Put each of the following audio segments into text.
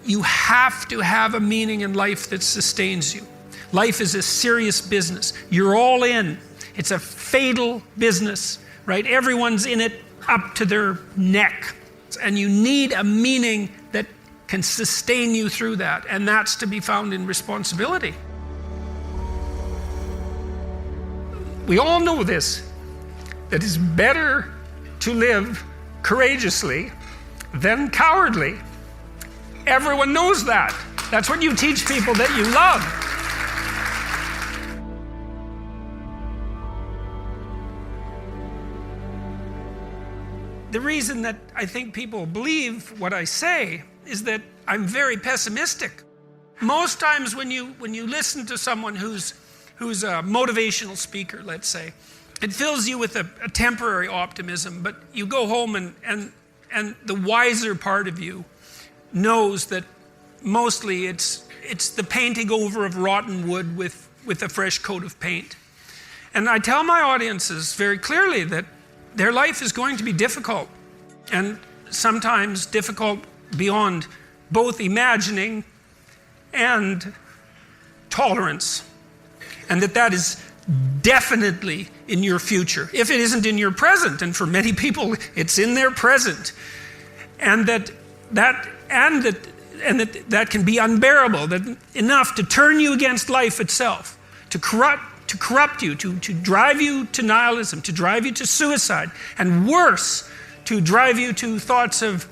You have to have a meaning in life that sustains you. Life is a serious business. You're all in. It's a fatal business, right? Everyone's in it up to their neck. And you need a meaning that can sustain you through that. And that's to be found in responsibility. We all know this, that it's better to live courageously than cowardly. Everyone knows that. That's what you teach people that you love. The reason that I think people believe what I say is that I'm very pessimistic. Most times when you listen to someone who's a motivational speaker, let's say, it fills you with a temporary optimism, but you go home and the wiser part of you knows that mostly it's the painting over of rotten wood with a fresh coat of paint. And I tell my audiences very clearly that their life is going to be difficult, and sometimes difficult beyond both imagining and tolerance. And that is definitely in your future, if it isn't in your present, and for many people it's in their present. And that can be unbearable, that enough to turn you against life itself, to corrupt you, to drive you to nihilism, to drive you to suicide, and worse, to drive you to thoughts of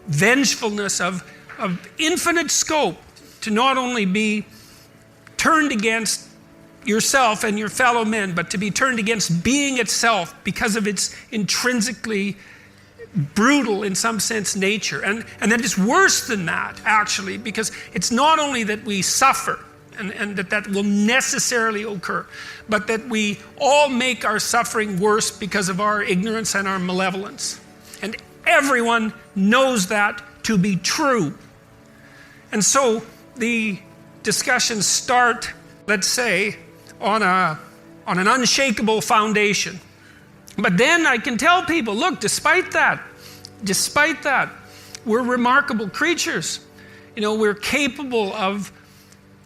vengefulness, of infinite scope, to not only be turned against yourself and your fellow men, but to be turned against being itself because of its intrinsically brutal, in some sense, nature. And that it's worse than that, actually, because it's not only that we suffer, and that will necessarily occur, but that we all make our suffering worse because of our ignorance and our malevolence. And everyone knows that to be true. And so the discussions start, let's say, on an unshakable foundation. But then I can tell people, look, despite that, we're remarkable creatures. We're capable of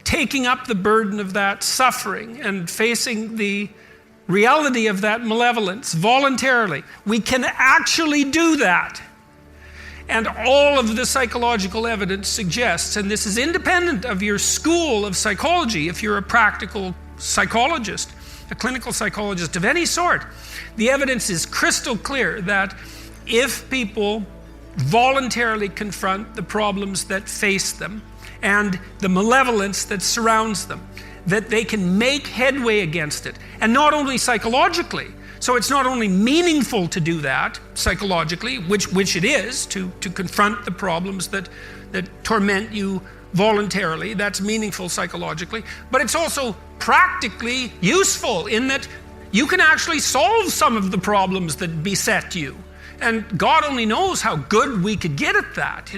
taking up the burden of that suffering and facing the reality of that malevolence voluntarily. We can actually do that. And all of the psychological evidence suggests, and this is independent of your school of psychology, if you're a practical psychologist, a clinical psychologist of any sort, the evidence is crystal clear that if people voluntarily confront the problems that face them and the malevolence that surrounds them, that they can make headway against it. And not only psychologically. So it's not only meaningful to do that psychologically, which it is, to confront the problems that torment you voluntarily. That's meaningful psychologically. But it's also practically useful in that you can actually solve some of the problems that beset you. And God only knows how good we could get at that.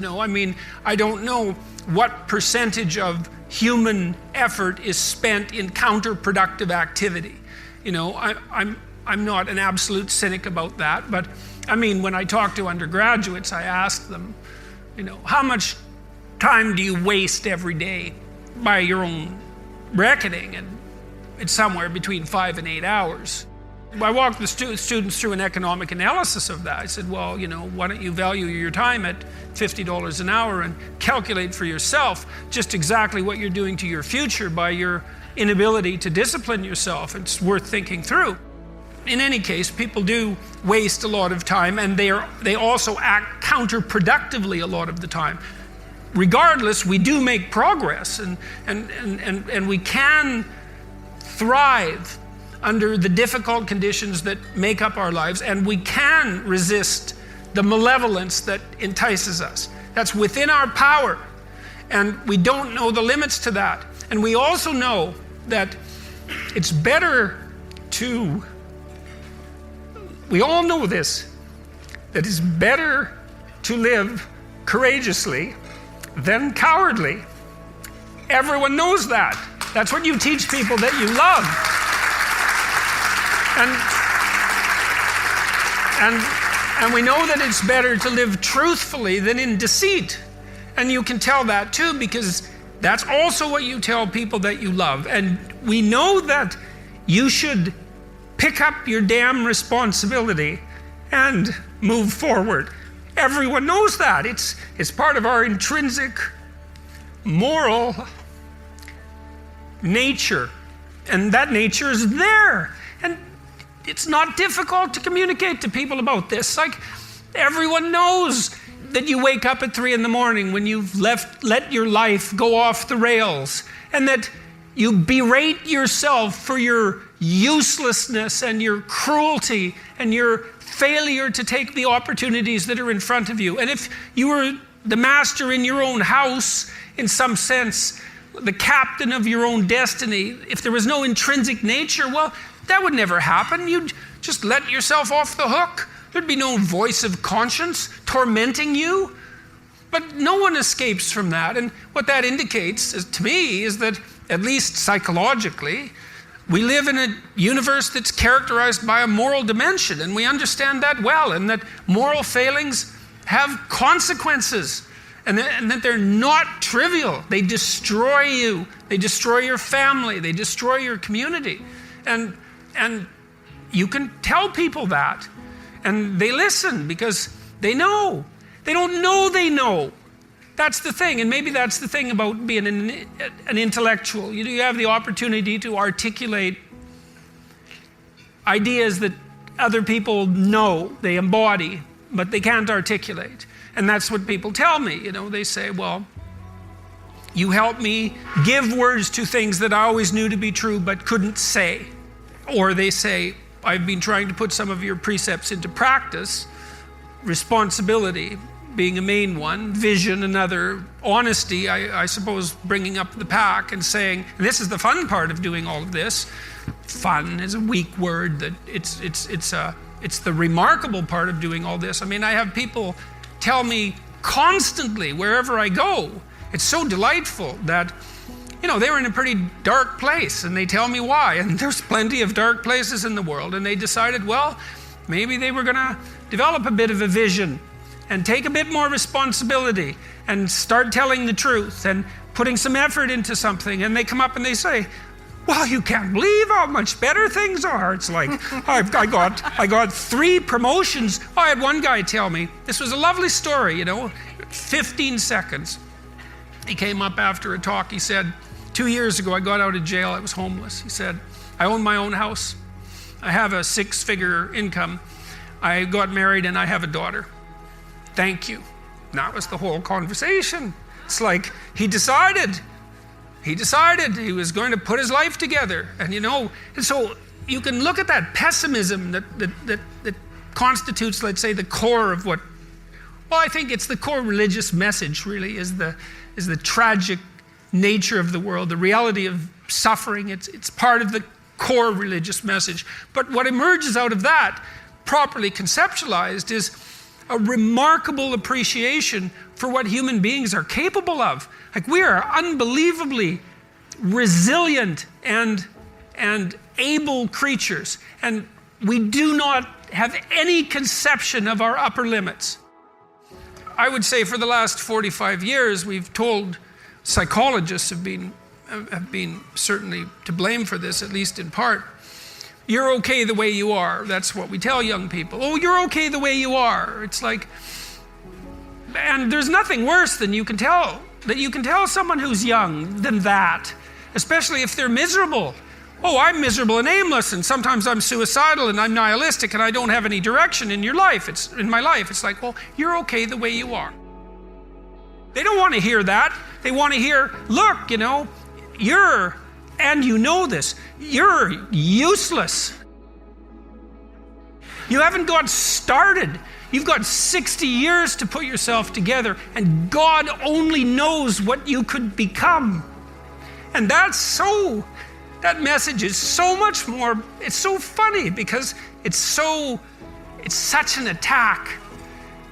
I don't know what percentage of human effort is spent in counterproductive activity. I'm not an absolute cynic about that, but when I talk to undergraduates, I ask them, how much time do you waste every day by your own reckoning? And it's somewhere between 5 and 8 hours. I walked the students through an economic analysis of that. I said, well, why don't you value your time at $50 an hour and calculate for yourself just exactly what you're doing to your future by your inability to discipline yourself. It's worth thinking through. In any case, people do waste a lot of time, and they also act counterproductively a lot of the time. Regardless, we do make progress, and we can thrive under the difficult conditions that make up our lives, and we can resist the malevolence that entices us. That's within our power, and we don't know the limits to that. And we also know that it's better to, we all know this, that it's better to live courageously than cowardly. Everyone knows that. That's what you teach people that you love. And we know that it's better to live truthfully than in deceit. And you can tell that too, because that's also what you tell people that you love. And we know that you should pick up your damn responsibility and move forward. Everyone knows that. It's part of our intrinsic moral nature. And that nature is there. And it's not difficult to communicate to people about this. Like, everyone knows that you wake up at 3 a.m. when you've let your life go off the rails, and that you berate yourself for your uselessness and your cruelty and your failure to take the opportunities that are in front of you. And if you were the master in your own house, in some sense, the captain of your own destiny, if there was no intrinsic nature, well, that would never happen. You'd just let yourself off the hook. There'd be no voice of conscience tormenting you. But no one escapes from that. And what that indicates, to me, is that, at least psychologically, we live in a universe that's characterized by a moral dimension, and we understand that well, and that moral failings have consequences, and that they're not trivial. They destroy you. They destroy your family. They destroy your community. And you can tell people that. And they listen because they know. They don't know they know. That's the thing. And maybe that's the thing about being an intellectual. You have the opportunity to articulate ideas that other people know, they embody, but they can't articulate. And that's what people tell me. They say, well, you help me give words to things that I always knew to be true but couldn't say. Or they say, I've been trying to put some of your precepts into practice, responsibility being a main one, vision another, honesty, I suppose, bringing up the pack and saying, and this is the fun part of doing all of this. Fun is a weak word. That it's the remarkable part of doing all this. I mean, I have people tell me constantly wherever I go. It's so delightful that, they were in a pretty dark place, and they tell me why. And there's plenty of dark places in the world. And they decided, well, maybe they were going to develop a bit of a vision and take a bit more responsibility and start telling the truth and putting some effort into something. And they come up and they say, well, you can't believe how much better things are. It's like, I got 3 promotions. I had one guy tell me, this was a lovely story, 15 seconds. He came up after a talk. He said, 2 years ago, I got out of jail. I was homeless. He said, I own my own house. I have a 6-figure income. I got married and I have a daughter. Thank you. And that was the whole conversation. It's like he decided he was going to put his life together. And and so you can look at that pessimism that constitutes, let's say, the core of what, well, I think it's the core religious message, really, is the tragic nature of the world, the reality of suffering. It's part of the core religious message. But what emerges out of that, properly conceptualized, is a remarkable appreciation for what human beings are capable of. Like, we are unbelievably resilient and able creatures, and we do not have any conception of our upper limits. I would say for the last 45 years, we've told, psychologists have been certainly to blame for this, at least in part, you're okay the way you are. That's what we tell young people. Oh, you're okay the way you are. It's like, and there's nothing worse than you can tell someone who's young than that, especially if they're miserable. Oh, I'm miserable and aimless, and sometimes I'm suicidal and I'm nihilistic and I don't have any direction in your life. In my life. It's like, well, you're okay the way you are. They don't want to hear that. They want to hear, look, you're, and this, you're useless. You haven't got started. You've got 60 years to put yourself together, and God only knows what you could become. And that message is so much more, it's so funny because it's such an attack,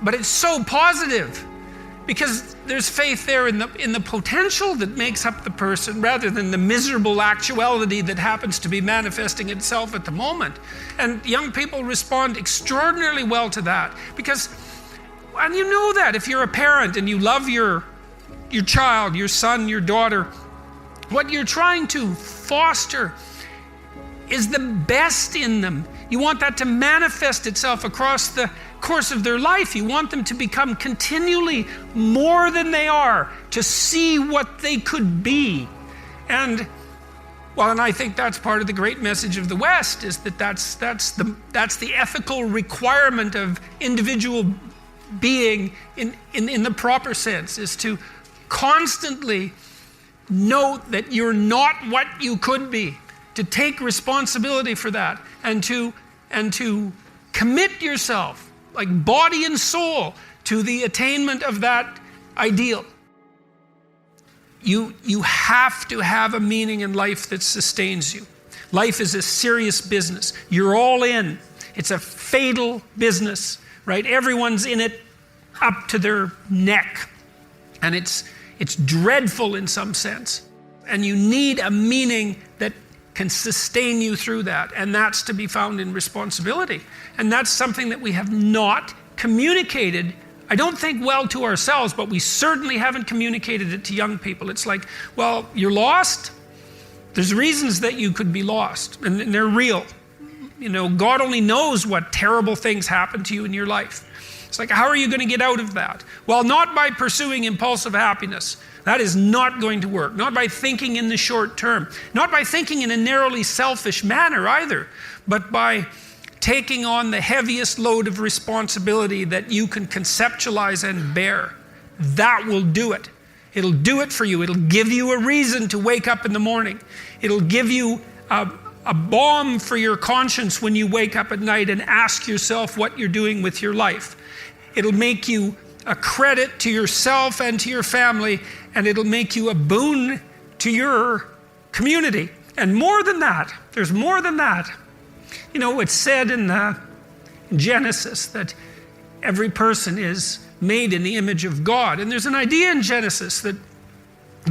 but it's so positive. Because there's faith there in the potential that makes up the person, rather than the miserable actuality that happens to be manifesting itself at the moment. And young people respond extraordinarily well to that. And you know that if you're a parent and you love your your child, your son, your daughter, what you're trying to foster is the best in them. You want that to manifest itself across the course of their life. You want them to become continually more than they are, to see what they could be. And I think that's part of the great message of the West, is that's the ethical requirement of individual being in the proper sense, is to constantly note that you're not what you could be, to take responsibility for that, and to commit yourself, like body and soul, to the attainment of that ideal. You have to have a meaning in life that sustains you. Life is a serious business. You're all in. It's a fatal business, right? Everyone's in it up to their neck. And it's dreadful in some sense. And you need a meaning that can sustain you through that. And that's to be found in responsibility. And that's something that we have not communicated, I don't think, well to ourselves, but we certainly haven't communicated it to young people. It's like, well, you're lost. There's reasons that you could be lost, and they're real. You know, God only knows what terrible things happen to you in your life. It's like, how are you going to get out of that? Well, not by pursuing impulsive happiness. That is not going to work. Not by thinking in the short term. Not by thinking in a narrowly selfish manner either, but by taking on the heaviest load of responsibility that you can conceptualize and bear. That will do it. It'll do it for you. It'll give you a reason to wake up in the morning. It'll give you a balm for your conscience when you wake up at night and ask yourself what you're doing with your life. It'll make you a credit to yourself and to your family, and it'll make you a boon to your community. And more than that, there's more than that. You know, it's said in Genesis that every person is made in the image of God. And there's an idea in Genesis that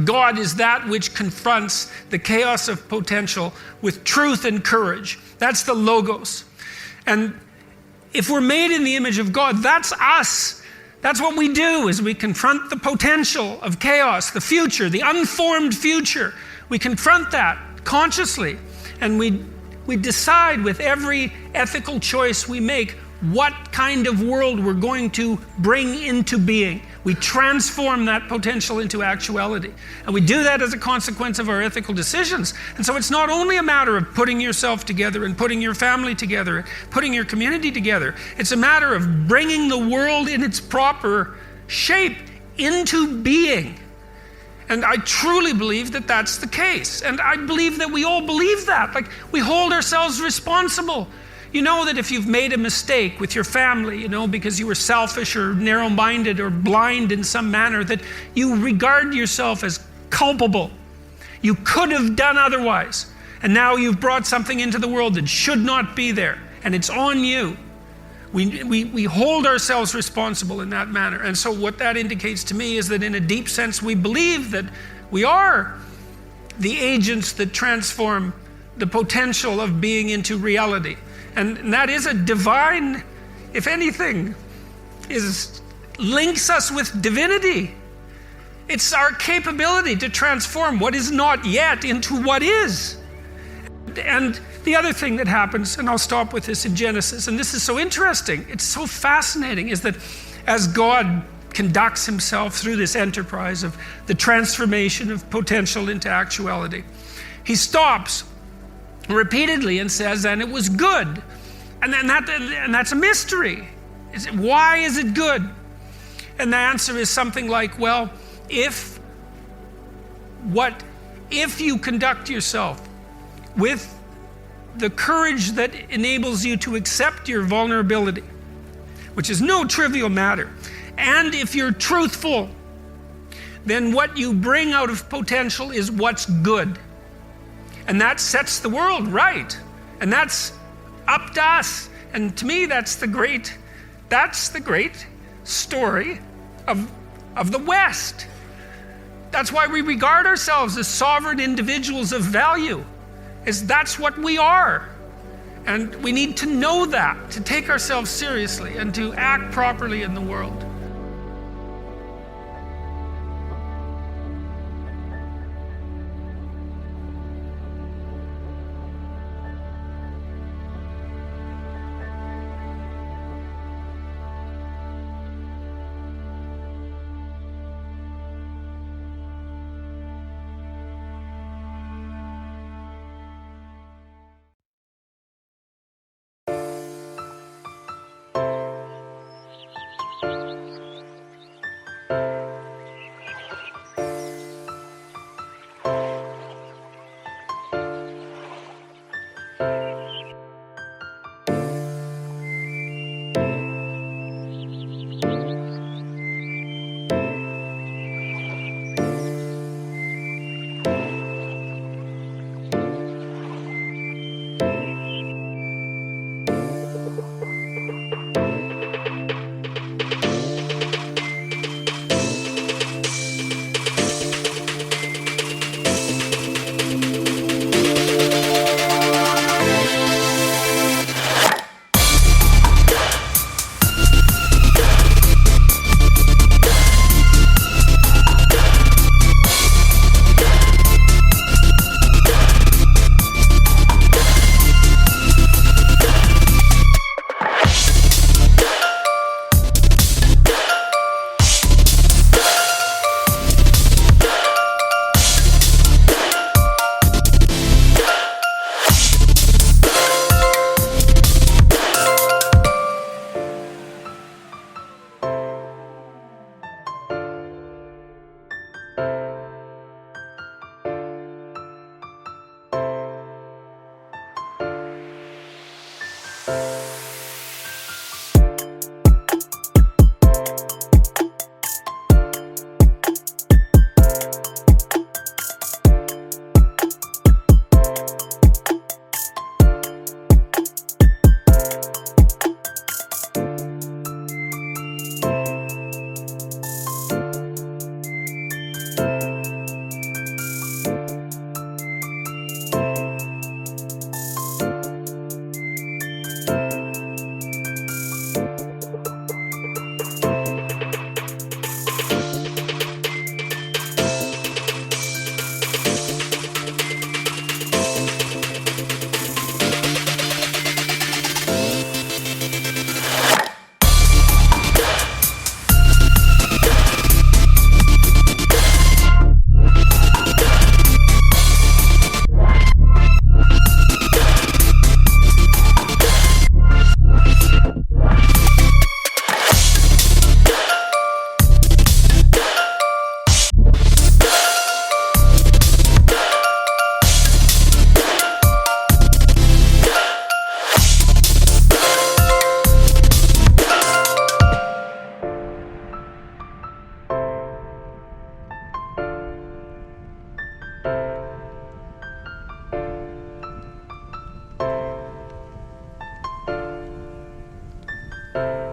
God is that which confronts the chaos of potential with truth and courage. That's the logos. And if we're made in the image of God, that's us. That's what we do, is we confront the potential of chaos, the future, the unformed future. We confront that consciously, and we decide with every ethical choice we make what kind of world we're going to bring into being. We transform that potential into actuality. And we do that as a consequence of our ethical decisions. And so it's not only a matter of putting yourself together and putting your family together, putting your community together. It's a matter of bringing the world in its proper shape into being. And I truly believe that that's the case. And I believe that we all believe that. Like, we hold ourselves responsible. You know that if you've made a mistake with your family, you know, because you were selfish or narrow-minded or blind in some manner, that you regard yourself as culpable. You could have done otherwise. And now you've brought something into the world that should not be there. And it's on you. We hold ourselves responsible in that manner. And so what that indicates to me is that in a deep sense we believe that we are the agents that transform the potential of being into reality. And that is a divine, if anything, links us with divinity. It's our capability to transform what is not yet into what is. And the other thing that happens, and I'll stop with this in Genesis, and this is so interesting, it's so fascinating, is that as God conducts himself through this enterprise of the transformation of potential into actuality, he stops repeatedly and says, and it was good. And that's a mystery. Why is it good? And the answer is something like, well, if you conduct yourself with the courage that enables you to accept your vulnerability, which is no trivial matter, and if you're truthful, then what you bring out of potential is what's good. And that sets the world right. And that's up to us. And to me, that's the great story of the West. That's why we regard ourselves as sovereign individuals of value. That's what we are. And we need to know that, to take ourselves seriously and to act properly in the world. you.